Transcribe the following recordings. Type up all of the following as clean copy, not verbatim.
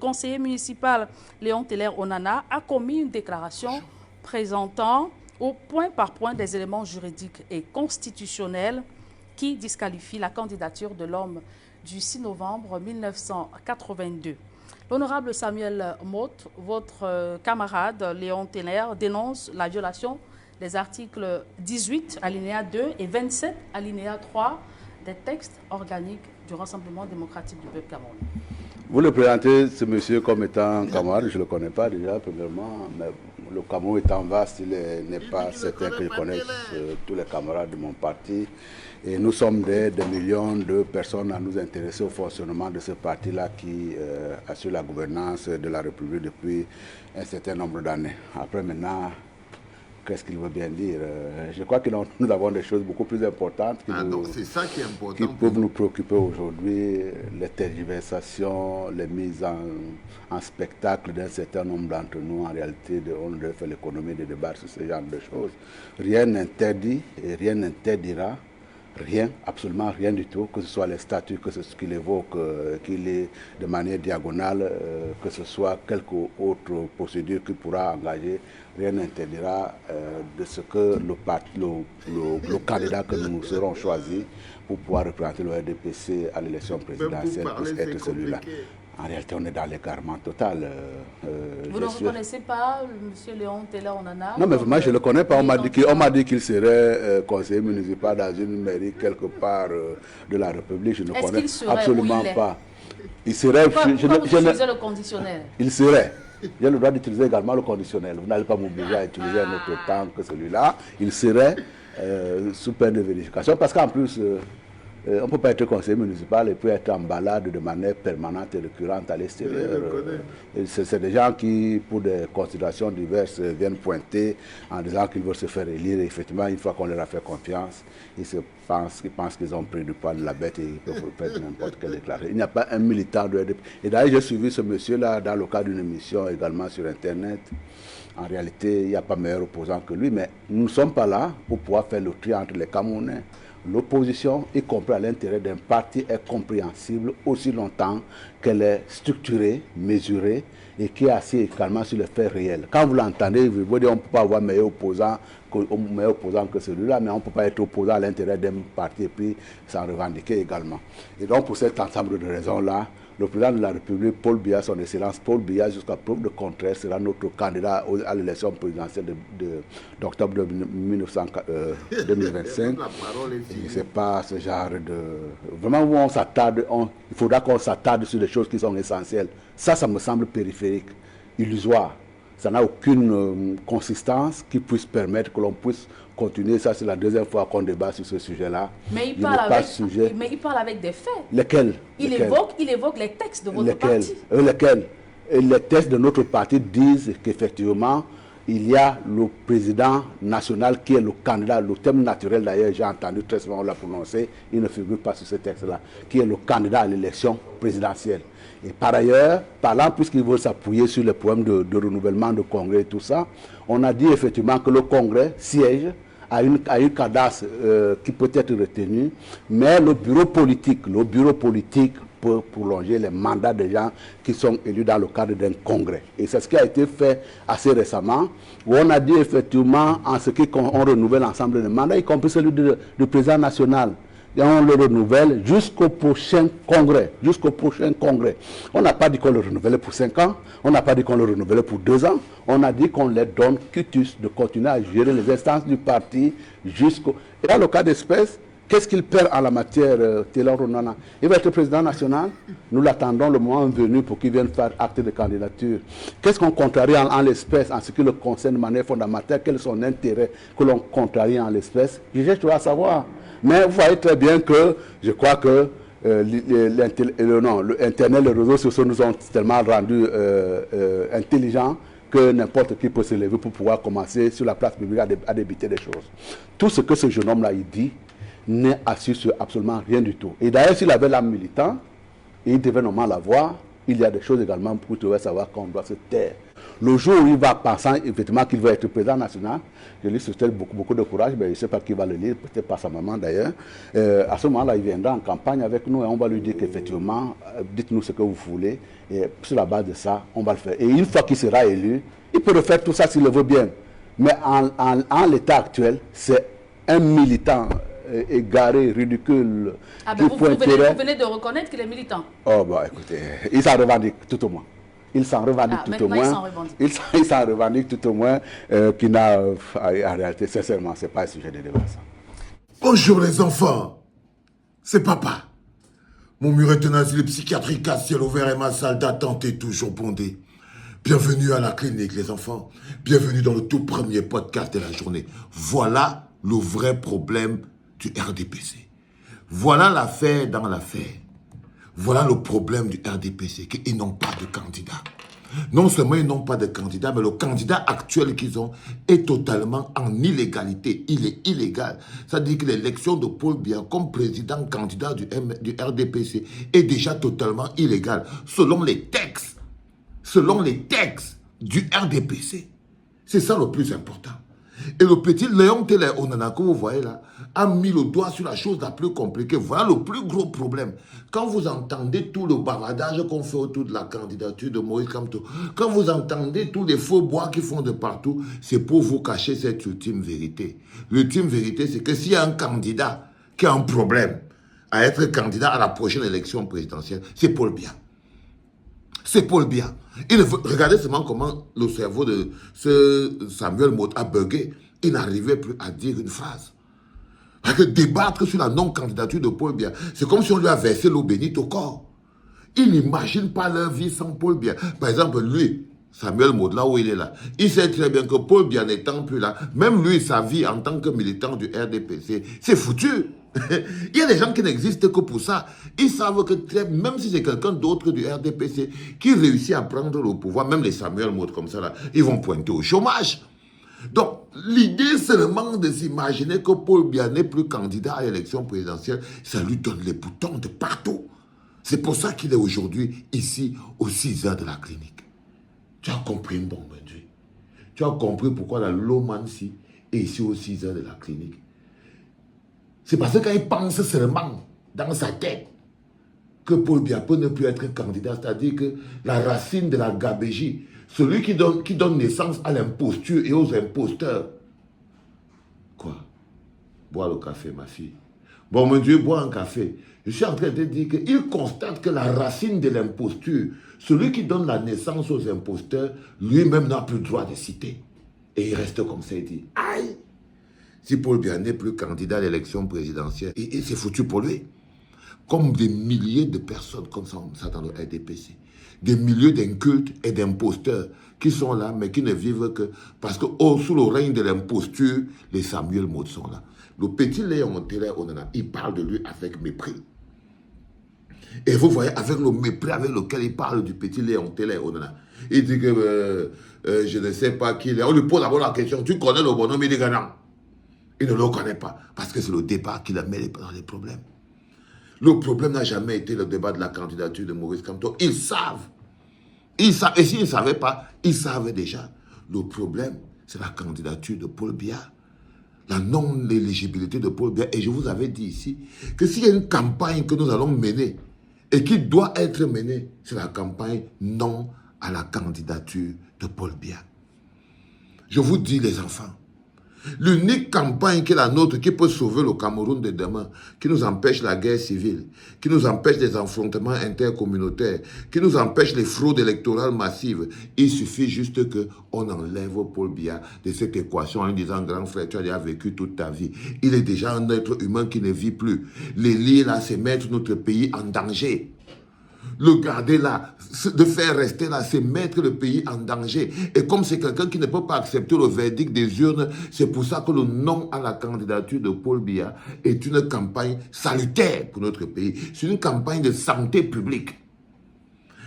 conseiller municipal Léon Teller Onana a commis une déclaration présentant au point par point des éléments juridiques et constitutionnels qui disqualifient la candidature de l'homme du 6 novembre 1982. L'honorable Samuel Motte, votre camarade Léon Teller, dénonce la violation des articles 18, alinéa 2 et 27, alinéa 3 des textes organiques du Rassemblement démocratique du peuple camerounais. Vous le présentez, ce monsieur, comme étant camarade, je ne le connais pas déjà, premièrement, mais le Cameroun étant vaste, il n'est pas certain que je connaisse tous les camarades de mon parti. Et nous sommes des millions de personnes à nous intéresser au fonctionnement de ce parti-là qui assure la gouvernance de la République depuis un certain nombre d'années. Après, maintenant, qu'est-ce qu'il veut bien dire? Je crois que nous avons des choses beaucoup plus importantes qui peuvent nous préoccuper aujourd'hui. Les tergiversations, les mises en spectacle d'un certain nombre d'entre nous. En réalité, on doit faire l'économie de débat sur ce genre de choses. Rien n'interdit et rien n'interdira. Rien, absolument rien du tout, que ce soit les statuts, que ce qu'il évoque, qu'il est de manière diagonale, que ce soit quelque autre procédure qu'il pourra engager, rien n'interdira de ce que le candidat que nous serons choisis pour pouvoir représenter le RDPC à l'élection présidentielle puisse être celui-là. En réalité, on est dans l'égarement total. Vous ne reconnaissez pas M. Léon Teller Onana? Non, mais moi, je ne le connais pas. On m'a dit qu'il serait conseiller municipal dans une mairie quelque part de la République. Je ne connais absolument pas. Il serait... Utiliser le conditionnel. Il serait. J'ai le droit d'utiliser également le conditionnel. Vous n'allez pas m'obliger à utiliser un autre temps que celui-là. Il serait sous peine de vérification. Parce qu'en plus... on ne peut pas être conseiller municipal et puis être en balade de manière permanente et récurrente à l'extérieur. C'est des gens qui, pour des considérations diverses, viennent pointer en disant qu'ils veulent se faire élire. Et effectivement, une fois qu'on leur a fait confiance, ils pensent qu'ils ont pris du poil de la bête et ils peuvent faire n'importe quelle déclaration. Il n'y a pas un militant de RDP. Et d'ailleurs, j'ai suivi ce monsieur-là dans le cadre d'une émission également sur Internet. En réalité, il n'y a pas meilleur opposant que lui, mais nous ne sommes pas là pour pouvoir faire le tri entre les Camerounais. L'opposition, y compris à l'intérêt d'un parti, est compréhensible aussi longtemps qu'elle est structurée, mesurée et qui est assise également sur les faits réels. Quand vous l'entendez, vous voyez, on ne peut pas avoir meilleur opposant que celui-là, mais on ne peut pas être opposant à l'intérêt d'un parti et puis s'en revendiquer également. Et donc, pour cet ensemble de raisons-là, le président de la République, Paul Biya, son excellence Paul Biya, jusqu'à preuve de contraire, sera notre candidat à l'élection présidentielle d'octobre 2025. Ce n'est pas ce genre de... Vraiment, où on s'attarde, il faudra qu'on s'attarde sur des choses qui sont essentielles. Ça me semble périphérique, illusoire. Ça n'a aucune consistance qui puisse permettre que l'on puisse continuer. Ça, c'est la deuxième fois qu'on débat sur ce sujet-là. Mais il parle avec des faits. Lesquels? Il évoque les textes de votre parti. Lesquels? Et les textes de notre parti disent qu'effectivement, il y a le président national qui est le candidat, le thème naturel d'ailleurs, j'ai entendu très souvent, on l'a prononcé, il ne figure pas sur ce texte-là, qui est le candidat à l'élection présidentielle. Et par ailleurs, puisqu'il veut s'appuyer sur les problèmes de renouvellement de congrès et tout ça, on a dit effectivement que le congrès siège à une cadence qui peut être retenue, mais le bureau politique peut prolonger les mandats des gens qui sont élus dans le cadre d'un congrès. Et c'est ce qui a été fait assez récemment, où on a dit effectivement, en ce qui on renouvelle l'ensemble des mandats, y compris celui du président national. Et on le renouvelle jusqu'au prochain congrès. On n'a pas dit qu'on le renouvelait pour 5 ans, on n'a pas dit qu'on le renouvelait pour 2 ans, on a dit qu'on leur donne quitus de continuer à gérer les instances du parti jusqu'au... Et dans le cas d'espèce, qu'est-ce qu'il perd en la matière, Teller Onana? Il va être président national. Nous l'attendons le moment venu pour qu'il vienne faire acte de candidature. Qu'est-ce qu'on contrarie en l'espèce en ce qui le concerne de manière fondamentale? Quel est son intérêt que l'on contrarie en l'espèce? Je cherche à savoir. Mais vous voyez très bien que je crois que l'Internet, les réseaux sociaux nous ont tellement rendus intelligents que n'importe qui peut se lever pour pouvoir commencer sur la place publique à débiter des choses. Tout ce que ce jeune homme-là il dit n'est assis sur absolument rien du tout. Et d'ailleurs, s'il avait l'âme militant, il devait normalement l'avoir, il y a des choses également pour tu vas savoir qu'on doit se taire. Le jour où il va pensant effectivement qu'il va être président national, je lui souhaite beaucoup de courage, mais je ne sais pas qui va le lire, peut-être pas sa maman d'ailleurs. À ce moment-là, il viendra en campagne avec nous et on va lui dire qu'effectivement, dites-nous ce que vous voulez. Et sur la base de ça, on va le faire. Et une fois qu'il sera élu, il peut refaire tout ça s'il le veut bien. Mais en l'état actuel, c'est un militant égaré, ridicule. Ah ben vous venez de reconnaître qu'il est militant. Oh bah écoutez, il s'en revendique tout au moins. Il s'en revendique tout au moins. Il s'en revendique tout au moins qu'il n'a, en réalité, sincèrement, ce n'est pas un sujet de débat. Ça. Bonjour les enfants, c'est papa. Mon muret est un asile psychiatrique à ciel ouvert et ma salle d'attente est toujours bondée. Bienvenue à la clinique les enfants. Bienvenue dans le tout premier podcast de la journée. Voilà le vrai problème du RDPC. Voilà l'affaire dans l'affaire. Voilà le problème du RDPC, qu'ils n'ont pas de candidat. Non seulement ils n'ont pas de candidat, mais le candidat actuel qu'ils ont est totalement en illégalité. Il est illégal. Ça dit que l'élection de Paul Biya comme président candidat du RDPC est déjà totalement illégale, selon les textes du RDPC. C'est ça le plus important. Et le petit Léon Télé Onana que vous voyez là a mis le doigt sur la chose la plus compliquée. Voilà le plus gros problème. Quand vous entendez tout le bavardage qu'on fait autour de la candidature de Moïse Kamto, quand vous entendez tous les faux bois qui font de partout, c'est pour vous cacher cette ultime vérité. L'ultime vérité, c'est que s'il y a un candidat qui a un problème à être candidat à la prochaine élection présidentielle, c'est Paul Biya. C'est Paul Biya. Regardez seulement comment le cerveau de ce Samuel Motte a bugué. Il n'arrivait plus à dire une phrase. Parce que débattre sur la non-candidature de Paul Biya, c'est comme si on lui a versé l'eau bénite au corps. Il n'imagine pas leur vie sans Paul Biya. Par exemple, lui, Samuel Motte, là où il est là, il sait très bien que Paul Biya n'étant plus là, même lui, sa vie en tant que militant du RDPC, c'est foutu. Il y a des gens qui n'existent que pour ça. Ils savent que même si c'est quelqu'un d'autre du RDPC qui réussit à prendre le pouvoir, même les Samuel Motte comme ça, là, ils vont pointer au chômage. Donc, l'idée seulement de s'imaginer que Paul Biya n'est plus candidat à l'élection présidentielle, ça lui donne les boutons de partout. C'est pour ça qu'il est aujourd'hui ici aux 6 heures de la clinique. Tu as compris, bon Dieu. Tu as compris pourquoi la Lomancy est ici aux 6 heures de la clinique. C'est parce qu'il pense seulement dans sa tête que Paul Biya peut ne plus être candidat, c'est-à-dire que la racine de la gabégie, celui qui donne naissance à l'imposture et aux imposteurs. Quoi? Bois le café, ma fille. Bon, mon Dieu, bois un café. Je suis en train de dire qu'il constate que la racine de l'imposture, celui qui donne la naissance aux imposteurs, lui-même n'a plus le droit de citer. Et il reste comme ça, il dit, aïe! Si Paul Biya n'est plus candidat à l'élection présidentielle, et c'est foutu pour lui. Comme des milliers de personnes comme ça dans le RDPC. Des milliers d'incultes et d'imposteurs qui sont là, mais qui ne vivent que parce que sous le règne de l'imposture, les Samuel Motte sont là. Le petit Léon Télé Onana, il parle de lui avec mépris. Et vous voyez, avec le mépris avec lequel il parle du petit Léon Télé Onana, il dit que je ne sais pas qui il est. On lui pose d'abord la question, tu connais le bonhomme, il dit que non. Il ne le connaît pas, parce que c'est le débat qui le met dans les problèmes. Le problème n'a jamais été le débat de la candidature de Moïse Kamto. Ils savent. Et s'ils ne savaient pas, ils savaient déjà. Le problème, c'est la candidature de Paul Biya. La non-éligibilité de Paul Biya. Et je vous avais dit ici que s'il y a une campagne que nous allons mener et qui doit être menée, c'est la campagne non à la candidature de Paul Biya. Je vous dis les enfants, l'unique campagne qui est la nôtre, qui peut sauver le Cameroun de demain, qui nous empêche la guerre civile, qui nous empêche les affrontements intercommunautaires, qui nous empêche les fraudes électorales massives, il suffit juste qu'on enlève Paul Biya de cette équation en lui disant, grand frère, tu as déjà vécu toute ta vie. Il est déjà un être humain qui ne vit plus. L'élire là, c'est mettre notre pays en danger. Le garder là, de faire rester là, c'est mettre le pays en danger. Et comme c'est quelqu'un qui ne peut pas accepter le verdict des urnes, c'est pour ça que le non à la candidature de Paul Biya est une campagne salutaire pour notre pays. C'est une campagne de santé publique.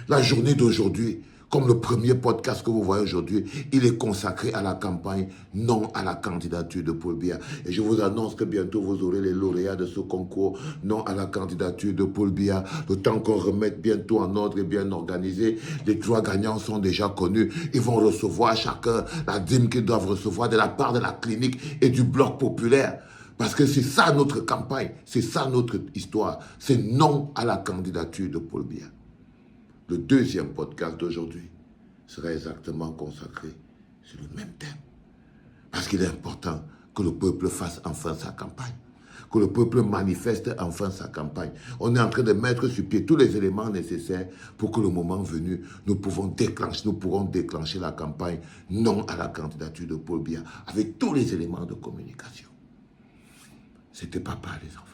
La journée d'aujourd'hui, Comme le premier podcast que vous voyez aujourd'hui, il est consacré à la campagne, non à la candidature de Paul Biya. Et je vous annonce que bientôt vous aurez les lauréats de ce concours, non à la candidature de Paul Biya. Le temps qu'on remette bientôt en ordre et bien organisé, les 3 gagnants sont déjà connus. Ils vont recevoir chacun la dîme qu'ils doivent recevoir de la part de la clinique et du bloc populaire. Parce que c'est ça notre campagne, c'est ça notre histoire. C'est non à la candidature de Paul Biya. Le deuxième podcast d'aujourd'hui sera exactement consacré sur le même thème. Parce qu'il est important que le peuple fasse enfin sa campagne, que le peuple manifeste enfin sa campagne. On est en train de mettre sur pied tous les éléments nécessaires pour que le moment venu, nous pourrons déclencher la campagne non à la candidature de Paul Biya avec tous les éléments de communication. C'était papa, les enfants.